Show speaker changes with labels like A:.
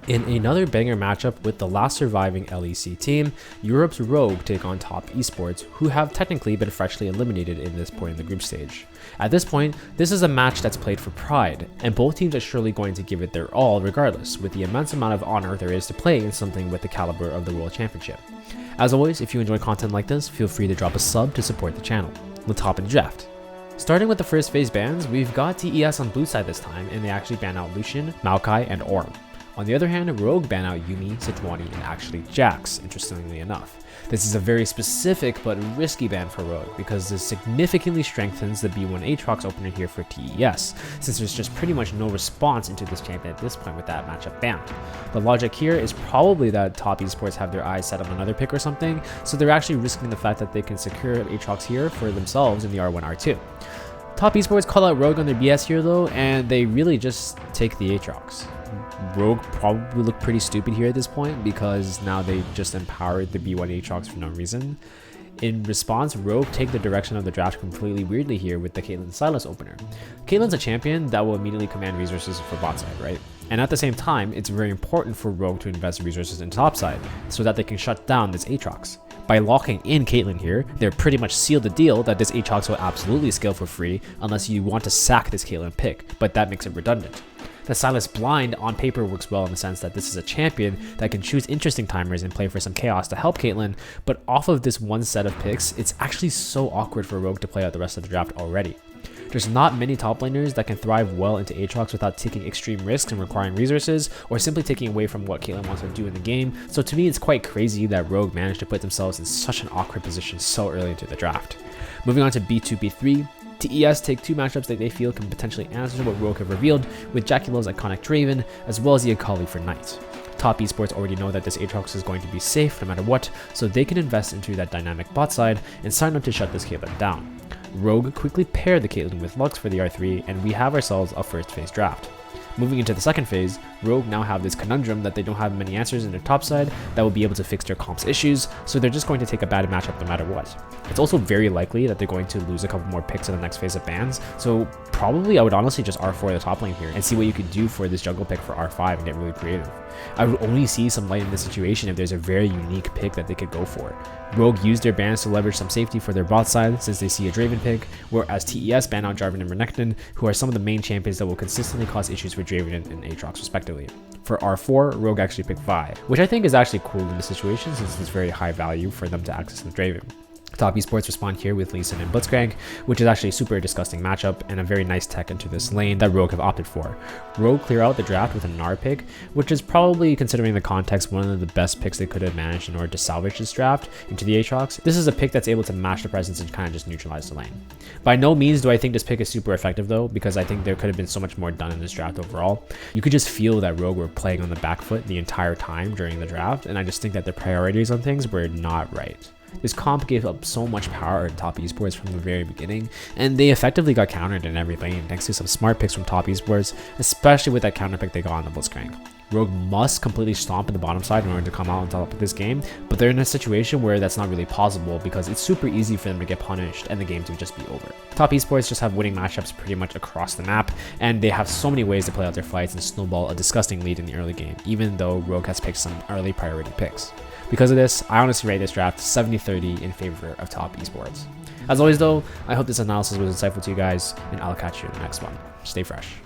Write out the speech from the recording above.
A: In another banger matchup with the last surviving LEC team, Europe's Rogue take on top Esports, who have technically been freshly eliminated in this point in the group stage. At this point, this is a match that's played for pride, and both teams are surely going to give it their all regardless, with the immense amount of honor there is to play in something with the caliber of the World Championship. As always, if you enjoy content like this, feel free to drop a sub to support the channel. Let's hop into draft. Starting with the first phase bans, we've got TES on blue side this time, and they actually ban out Lucian, Maokai, and Orm. On the other hand, Rogue ban out Yuumi, Sejuani, and actually Jax, interestingly enough. This is a very specific but risky ban for Rogue because this significantly strengthens the B1 Aatrox opener here for TES, since there's just pretty much no response into this champion at this point with that matchup banned. The logic here is probably that top esports have their eyes set on another pick or something, so they're actually risking the fact that they can secure Aatrox here for themselves in the R1, R2. Top esports call out Rogue on their BS here though, and they really just take the Aatrox. Rogue probably look pretty stupid here at this point because now they just empowered the B1 Aatrox for no reason. In response, Rogue take the direction of the draft completely weirdly here with the Caitlyn Sylas opener. Caitlyn's a champion that will immediately command resources for bot side, right? And at the same time, it's very important for Rogue to invest resources in top side so that they can shut down this Aatrox. By locking in Caitlyn here, they're pretty much sealed the deal that this Aatrox will absolutely scale for free unless you want to sack this Caitlyn pick, but that makes it redundant. The Sylas blind on paper works well in the sense that this is a champion that can choose interesting timers and play for some chaos to help Caitlyn, but off of this one set of picks, it's actually so awkward for Rogue to play out the rest of the draft already. There's not many top laners that can thrive well into Aatrox without taking extreme risks and requiring resources, or simply taking away from what Caitlyn wants to do in the game, so to me it's quite crazy that Rogue managed to put themselves in such an awkward position so early into the draft. Moving on to B2, B3, TES take two matchups that they feel can potentially answer what Rogue have revealed, with Jackie Lowe's iconic Draven, as well as the Akali for Knight. Top esports already know that this Aatrox is going to be safe no matter what, so they can invest into that dynamic bot side and sign up to shut this Caitlyn down. Rogue quickly paired the Caitlyn with Lux for the R3, and we have ourselves a first phase draft. Moving into the second phase, Rogue now have this conundrum that they don't have many answers in their top side that will be able to fix their comp's issues, so they're just going to take a bad matchup no matter what. It's also very likely that they're going to lose a couple more picks in the next phase of bans, so probably I would honestly just R4 the top lane here and see what you could do for this jungle pick for R5 and get really creative. I would only see some light in this situation if there's a very unique pick that they could go for. Rogue used their bans to leverage some safety for their bot side since they see a Draven pick, whereas TES ban out Jarvan and Renekton, who are some of the main champions that will consistently cause issues for Draven and Aatrox respectively. For R4, Rogue actually picked Vi, which I think is actually cool in this situation since it's very high value for them to access the Draven. Top esports respond here with Lee Sin and Blitzcrank, which is actually a super disgusting matchup and a very nice tech into this lane that Rogue have opted for. Rogue clear out the draft with a Gnar pick, which is probably, considering the context, one of the best picks they could have managed in order to salvage this draft into the Aatrox. This is a pick that's able to match the presence and kind of just neutralize the lane. By no means do I think this pick is super effective though, because I think there could have been so much more done in this draft overall. You could just feel that Rogue were playing on the back foot the entire time during the draft, and I just think that their priorities on things were not right. This comp gave up so much power to top esports from the very beginning, and they effectively got countered in every lane thanks to some smart picks from top esports, especially with that counter pick they got on the Blitzcrank. Rogue must completely stomp in the bottom side in order to come out on top of this game, but they're in a situation where that's not really possible because it's super easy for them to get punished and the game to just be over. Top esports just have winning matchups pretty much across the map, and they have so many ways to play out their fights and snowball a disgusting lead in the early game, even though Rogue has picked some early priority picks. Because of this, I honestly rate this draft 70-30 in favor of top esports. As always though, I hope this analysis was insightful to you guys, and I'll catch you in the next one. Stay fresh.